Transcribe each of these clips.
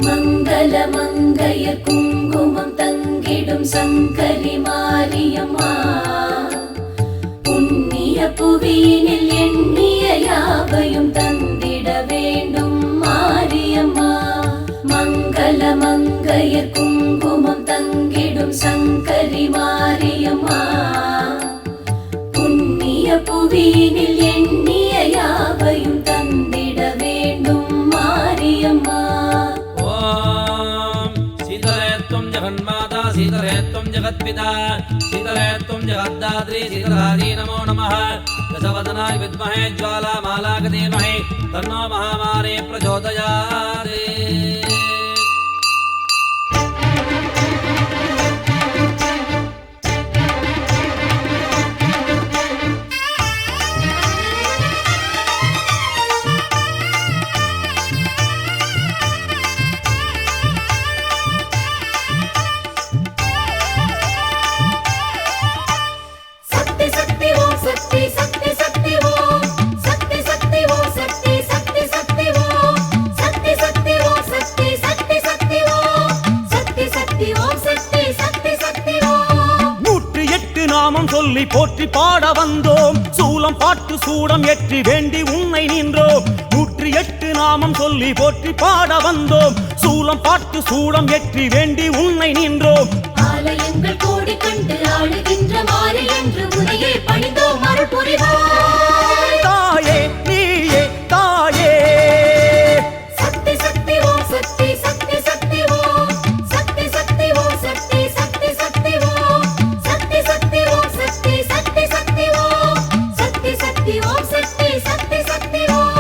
மங்கள மங்கையர் குங்குமம் தங்கிடும் சங்கரி மாரியம்மா புண்ணிய புவியினில் எண்ணிய யாவையும் தந்திட வேண்டும் மாரியம்மா மங்கள மங்கையர் குங்குமம் தங்கிடும் சங்கரி மாரியம்மா புண்ணிய புவியினில் எண்ணிய யாவையும் தந்திட வேண்டும் மாரியம்மா जगन्माता शीतले त्वं जगत्पिता शीतले त्वं जगद्धात्री शीतलारी नमो नमः दशवदनाय विद्महे ज्वालामालाक धीमहि तन्नो महामारी प्रचोदयात् சொல்லி போற்றி பாட வந்தோம் சூலம் பாட்டு சூடம் ஏற்றி வேண்டி உன்னை நின்றோம் 108 நாமம் சொல்லி போற்றி பாட வந்தோம் சூலம் பாட்டு சூடம் ஏற்றி வேண்டி உன்னை நின்றோம் ஆலயங்கள் கோடி கண்டு ஆடுகின்ற மாறி என்று உனையே பணிந்தோம் அருள் புரிவாய் தாயே நீயே தாயே சக்தி சக்தி ஓம் சக்தி சக்தி சக்தி ஓம் சக்தி சக்தி ஓம் சக்தி சக்தி சக்தி ஓம் சக்தி சக்தி ஓம் சக்தி சக்தி சக்தி ஓம் சக்தி சக்தி ஓம் சக்தி சக்தி சக்தி ஓம்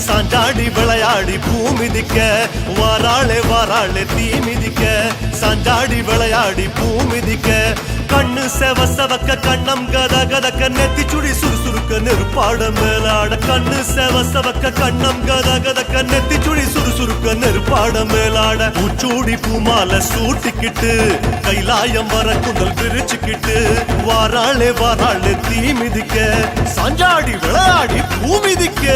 சாஞ்சாடி விளையாடி பூமிதிக்க வாராளே வாராளே தீ மிதிக்க சாஞ்சாடி விளையாடி பூமிதிக்க கண்ணு செவ செவக்க கண்ணம் கத கதக்க நெத்தி சுடி சுறுசுறுக்க நெருப்பாட மேலாட கண்ணு செவ செவக்க கண்ணம் கத கதக்க நெத்தி சுடி சுறுசுறுக்க நெருப்பாட மேலாட பூச்சூடி பூமால சூட்டிக்கிட்டு கைலாயம் வர குந்தல் விரிச்சுக்கிட்டு வாராளே வாராளே தீ மிதிக்க சாஞ்சாடி விளையாடி பூமிதிக்க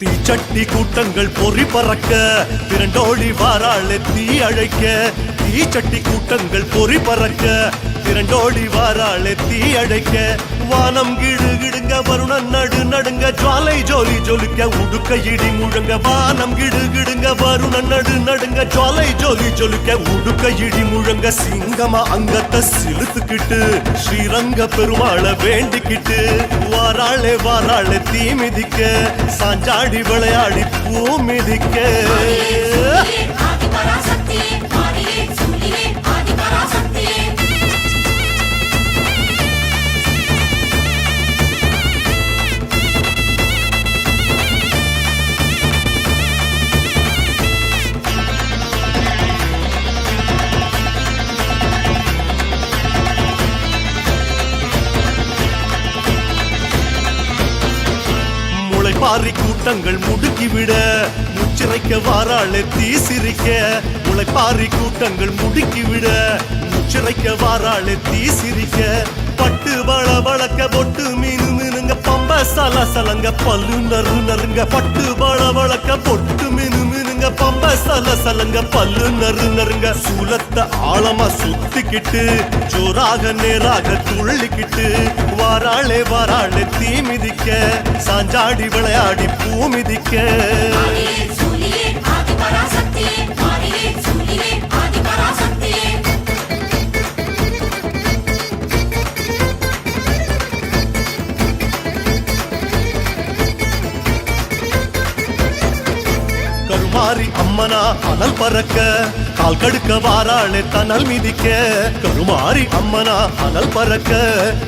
தீச்சட்டி கூட்டங்கள் பொறி பறக்க திரண்டோடி வாராளே தீ அழைக்க தீச்சட்டி கூட்டங்கள் பொறி பறக்க திரண்டோடி வாராளே தீ அழைக்க வானம் கிடு கிடுங்க வருணன் நடு நடுங்க ஜுவாலை ஜோலி ஜொலிக்க உடுக்க இடி முழங்க வானம் கிடு கிடுங்க வருணன் நடு நடுங்க ஜுவாலை ஜோலி ஜொலிக்க உடுக்க இடி முழங்க சிங்கமா அங்கத்தை சிலுத்துக்கிட்டு ஸ்ரீரங்க பெருமாளை வேண்டிக்கிட்டு வாராளே வாராளே தீ மிதிக்க சாஞ்சாடி விளையாடி பூ மிதிக்க பாரி கூட்டங்கள் முடுக்கிவிட முச்சிறைக்க வாராளே தீ சிரிக்க முளைப்பாரி கூட்டங்கள் முடுக்கிவிட முச்சிறைக்க வாராளே தீ சிரிக்க பட்டு வள வளக்க பொட்டு மீனு மீனுங்க பம்ப சல சலங்க பல்லு நறு நறுங்க பட்டு வள வளக்க பொட்டு மீனு மீனுங்க பம்ப சல சலங்க பல்லு நறு நறுங்க சூலத்தை ஆழமா சுத்திக்கிட்டு ஜோராக நேராக துள்ளிக்கிட்டு வாராளே வாராளே தீ மிதிக்க சாஞ்சாடி விளையாடி பூ மிதிக்க கருமாரி அம்மனா அனல் பறக்க கால் கடுக்க வாராளே தனல் மிதிக்க கருமாரி அம்மனா அனல் பறக்க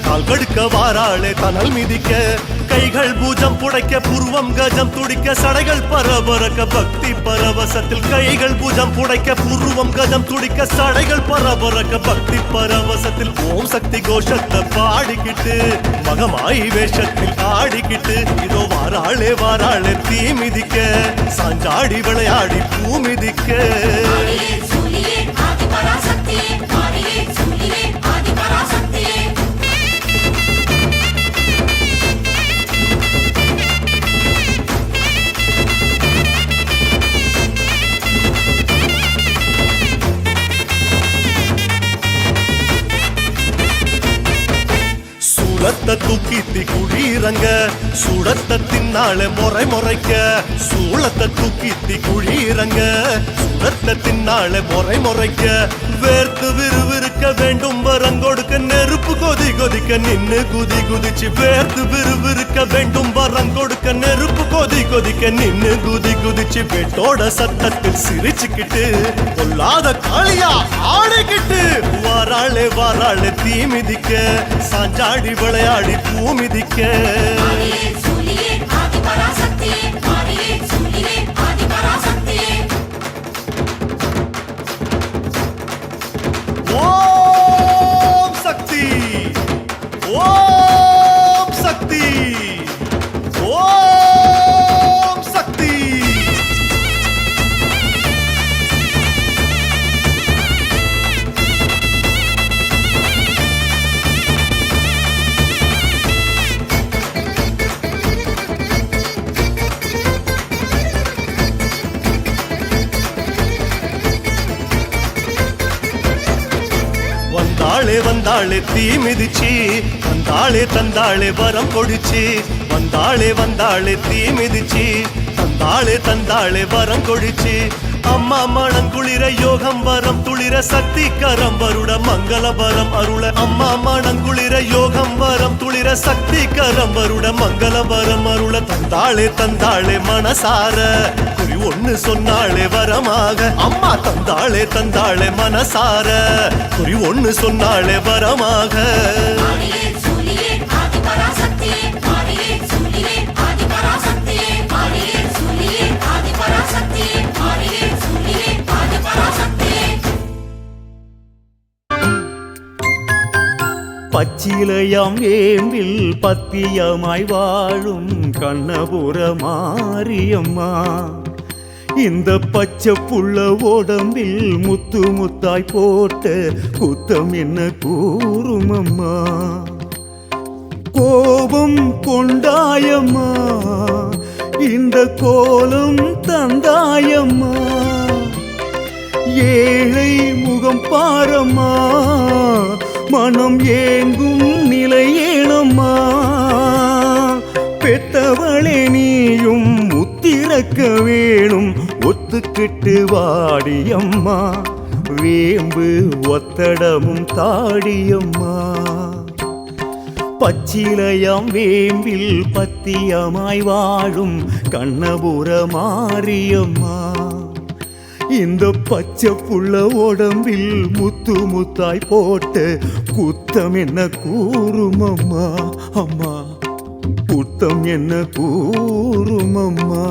கால் கடுக்க வாராளே தனல் மிதிக்க கைகள் பூஜம் புடைக்க புருவம் கஜம் துடிக்க சடைகள் பரபரக்க பக்தி பரவசத்தில் கைகள் பூஜம் புடைக்க புருவம் கஜம் துடிக்க சடைகள் பரபரக்க பக்தி பரவசத்தில் ஓம் சக்தி கோஷத்தை பாடிக்கிட்டு மகமாய் வேஷத்தில் ஆடிக்கிட்டு இதோ வாராளே வாராளே தீ மிதிக்க சாஞ்சாடி விளையாடி பூ மிதிக்க ஆதியே சூலியே ஆதி பராசக்தியே ஆதியே சூலியே ஆதி பராசக்தியே சூளத்தை தூக்கி குழீரங்க சுடத்தை தின்னாலே முறை முறைக்க சூளத்தை தூக்கி குழீரங்க சுடத்தை தின்னாலே முறை முறைக்க வேர்த்து விறுவிறுக்க வேண்டும் வரங்கொடுக்க நெருப்பு கொதி கொதிக்க நின்னு குதி குதிச்சு வேர்த்து விறுவிறுக்க வேண்டும் வரங்கொடுக்க நெருப்பு கொதி கொதிக்க நின்னு குதி குதிச்சு வெட்டோட சத்தத்தில் சிரிச்சுக்கிட்டு கொல்லாத காளியா ஆடிக்கிட்டு வாராளே வாராளே தீ மிதிக்க சாஞ்சாடி விளையாடி பூ மிதிக்க ஆதியே சூலியே ஆதி பராசக்தியே ஆதியே சூலியே ஆதி பராசக்தியே ஓம் சக்தி ஓம் சக்தி ஓம் சக்தி வந்தாளே வந்தாளே தீ மிதிச்சு வந்தாளே தந்தாளே வரம் கொடிச்சு வந்தாளே வந்தாளே தீ மிதிச்சு தந்தாளே தந்தாளே வரம் கொடிச்சு அம்மா மணங்குளிர யோகம் வரம் துளிர சக்தி கரம் வருட மங்கள வரம் அருள அம்மா மணங்குளிர யோகம் வரம் துளிர சக்தி கரம் வருட மங்கள வரம் அருள தந்தாளே தந்தாளே மனசார குறி ஒண்ணு சொன்னாளே வரமாக அம்மா தந்தாளே தந்தாளே மனசார குறி ஒண்ணு சொன்னாளே வரமாக ஆதியே சூலியே ஆதி பராசக்தியே ஆதியே சூலியே ஆதி பராசக்தியே ஆதியே சூலியே ஆதி பராசக்தியே ஆதியே சூலியே ஆதி பராசக்தியே பச்சிலையாம் வேம்பில் பத்தியமாய் வாழும் கண்ணபுர மாரியம்மா இந்த பச்சை புள்ள உடம்பில் முத்து முத்தாய் போட்ட குத்தம் என்ன கூறுமம்மா கோபம் கொண்டாயம்மா இந்த கோலம் தந்தாயம்மா ஏழை முகம் பாரம்மா மனம் ஏங்கும் நிலையேனம்மா பெத்தவளே நீயும் முத்திறக்க வேணும் ஒத்துக்கிட்டு வாடியம்மா வேம்பு ஒத்தடமும் தாடியம்மா பச்சிலையாம் வேம்பில் பத்தியமாய் வாழும் கண்ணபுர மாரியம்மா இந்த பச்சை புள்ள உடம்பில் முத்து முத்தாய் போட்ட குத்தம் என்ன கூறுமம்மா அம்மா குத்தம் என்ன கூறுமம்மா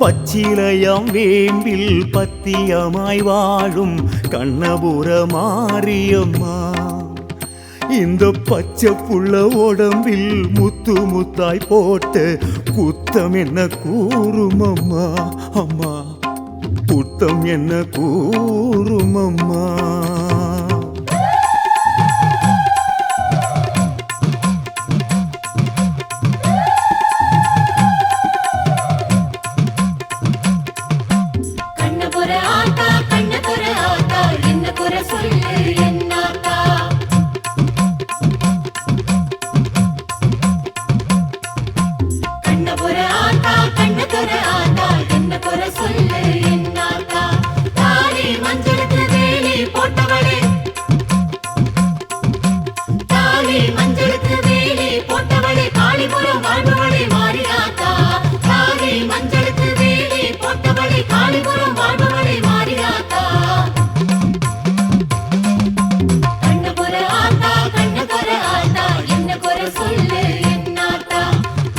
பச்சிலையாம் வேம்பில் பத்தியமாய் வாழும் கண்ணபுர மாரியம்மா, இந்த பச்சை புள்ள உடம்பில் முத்து முத்தாய் போட்டு குத்தம் என்ன கூறுமம்மா, அம்மா குத்தம் என்ன கூறுமம்மா. கண்ணபுர ஆத்தா கண்ணபுர ஆத்தா என்ன குறை சொல்லு என்னாத்தா. கண்ணபுர ஆத்தா கண்ணபுர ஆத்தா என்ன குறை சொல்லு என்னாத்தா. தாலி மஞ்சளுக்கு வேலி போட்டவளே, தாலி மஞ்சளுக்கு வேலி போட்டவளே, காளிபுரம் வாழ்பவளே மாரியாத்தா. தாலி மஞ்சளுக்கு வேலி போட்டவளே, காளிபுரம் வாழ்பவளே மாரியாத்தா. கண்ணபுர ஆத்தா கண்ணபுர ஆத்தா என்ன குறை சொல்லு என்னாத்தா.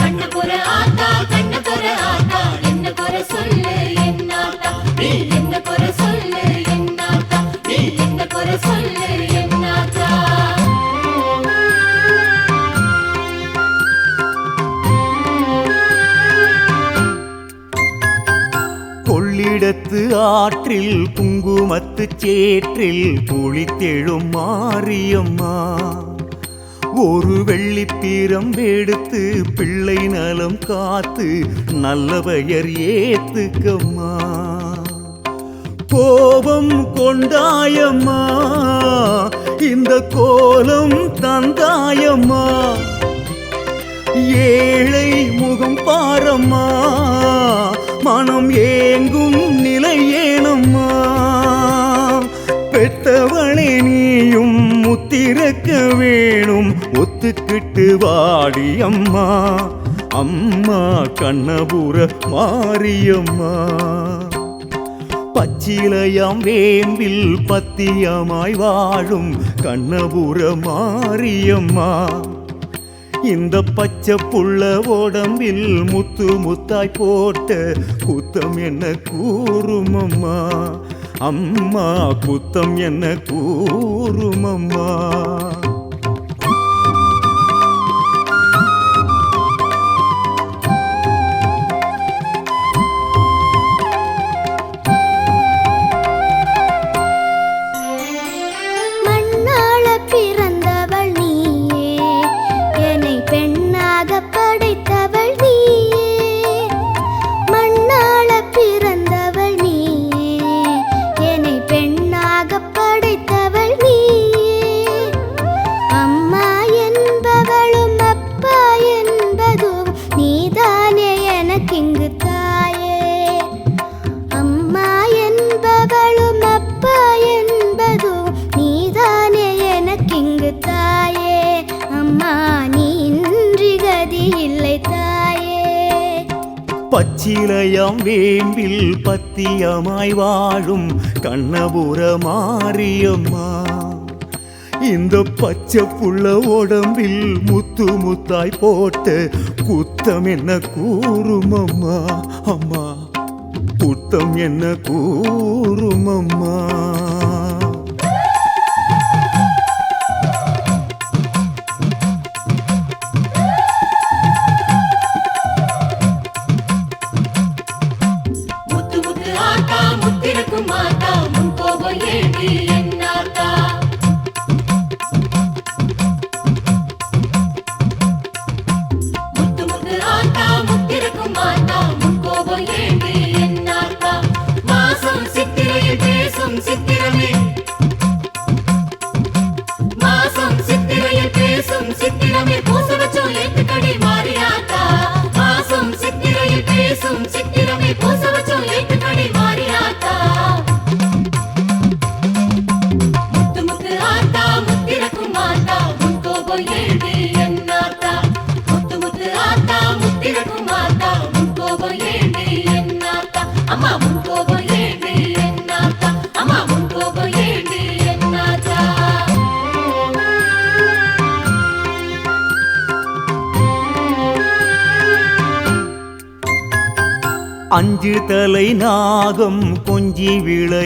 கண்ணபுர ஆத்தா கண்ணபுர ஆத்தா என்ன குறை சொல்லு என்னாத்தா. நீ என்ன குறை சொல்லு என்னாத்தா, நீ என்ன குறை சொல்லு என்னாத்தா. கொள்ளிடத்து ஆற்றில் குங்குமத்து சேற்றில் குளித்தெழும் மாரியம்மா, ஒரு வெள்ளிப்பீரம் எடுத்து பிள்ளை நலம் காத்து நல்ல பெயர் ஏத்துக்கம்மா. கோபம் கொண்டாயம்மா, இந்த கோலம் தந்தாயம்மா, ஏழை முகம் பாரம்மா, மனம் ஏங்கும் நிலை ஏனம்மா. பெத்தவளே நீயும் முத்திரக்க வேணும், ஒத்துக்கிட்டு வாடி அம்மா, அம்மா கண்ணபுர மாரியம்மா. பச்சிலையாம் வேம்பில் பத்தியமாய் வாழும் கண்ணபுர மாரியம்மா, இந்த பச்சை புள்ள உடம்பில் முத்து முத்தாய் போட்ட குத்தம் என்ன கூறுமம்மா, அம்மா குத்தம் என்ன கூறுமம்மா. மண்ணாள பிறந்தவள் நீயே, என்னை பெண்ணாக படைத்தவள் நீயே. மண்ணாள பிறந்தவள் நீயே, என்னை பெண்ணாக படைத்தவள் நீயே. அம்மா என்பவளும் அப்பா என்பதும் நீதானே எனக்கிங்கு தாயே. அம்மா என்பவளும் அப்பா என்பதும் நீதானே எனக்கிங்கு தாயே. அம்மா நீ இன்றி கதி இல்லை தாயே. பச்சிலையாம் வேம்பில் பத்தியமாய் வாழும் கண்ணபுர மாரியம்மா, இந்த பச்சை புள்ள உடம்பில் முத்து முத்தாய் போட்ட குத்தம் என்ன கூறுமம்மா, அம்மா குத்தம் என்ன கூறுமம்மா. முத்து முத்து ஆத்தா முத்திருக்கும் ஆத்தா முன் கோபம் ஏண்டி என்னாத்தா. முத்து முத்து ஆத்தா முத்திருக்கும் ஆத்தா முன் கோபம் ஏண்டி என்னாத்தா. மாசம் சித்திரையில் பேசும் சித்திரமே அஞ்சு தலை நாகம் கொஞ்சி விளை